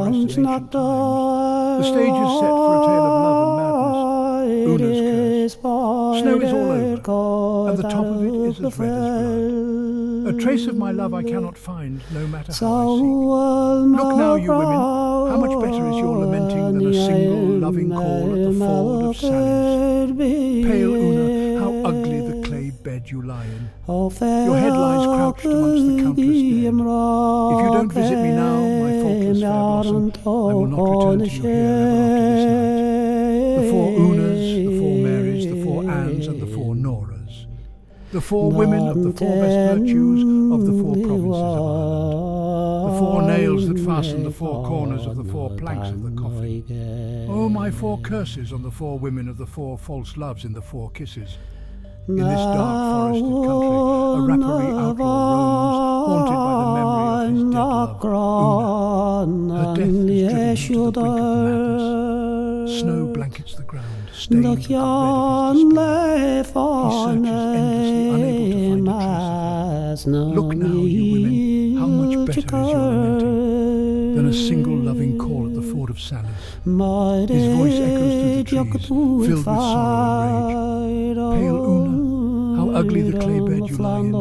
rest of ancient times. The stage is set for a tale of love and madness. Una's curse. Snow is all over, and the top of it is as red as blood. A trace of my love I cannot find, no matter how I seek. Look now, you women, how much better is your lamenting than a single loving call at the ford of sallies. Pale Una, how ugly the clay bed you lie in. Your head lies crouched amongst the countless dead. If you don't visit me now, my faultless fair blossom, I will not return to you here ever after this night. The four Unas, the four Marys, the four Annes, and the four Noras. The four women of the four best virtues of the four provinces of Ireland. The four nails that fasten the four corners of the four planks of the coffin. Oh, my four curses on the four women of the four false loves in the four kisses. In this dark forested country, a rapparee outlaw roams, haunted by the memory of his dead love, Una. Her death has driven him to the brink of madness. Snow blankets the ground, stained with the red of his despair. He searches endlessly, unable to find a trace of her. Look now, you women, how much better is your lamenting than a single loving call at the ford of sallies. His voice echoes through the trees, filled with sorrow and rage. Pale Una, how ugly the clay bed you lie in.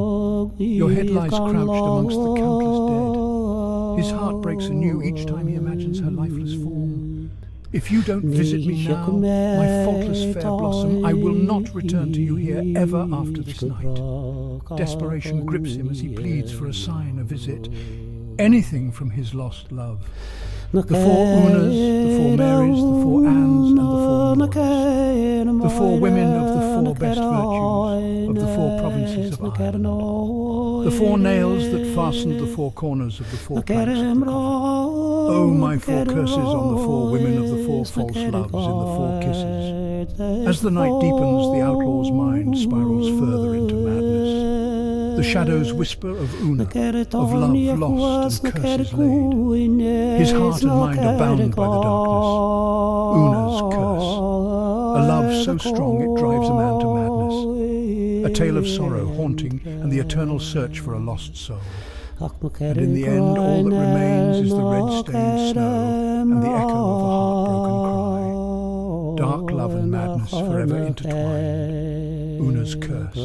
Your head lies crouched amongst the countless dead. His heart breaks anew each time he imagines her lifeless form. If you don't visit me now, my faultless fair blossom, I will not return to you here ever after this night. Desperation grips him as he pleads for a sign, a visit, anything from his lost love. The four Unas, the four Marys, the four Annes, and the four Noras. The four women of the four best virtues of the four provinces of Ireland. The four nails that fastened the four corners of the four planks of the coffin. Oh, my four curses on the four women of the four false loves in the four kisses. As the night deepens, the outlaw's mind spirals further into madness. The shadows whisper of Una, of love lost and curses laid. His heart and mind are bound by the darkness. Una's curse. A love so strong it drives a man to madness. A tale of sorrow, haunting, and the eternal search for a lost soul. And in the end, all that remains is the red-stained snow and the echo of a heartbroken cry. Dark love and madness forever intertwined. Una's curse.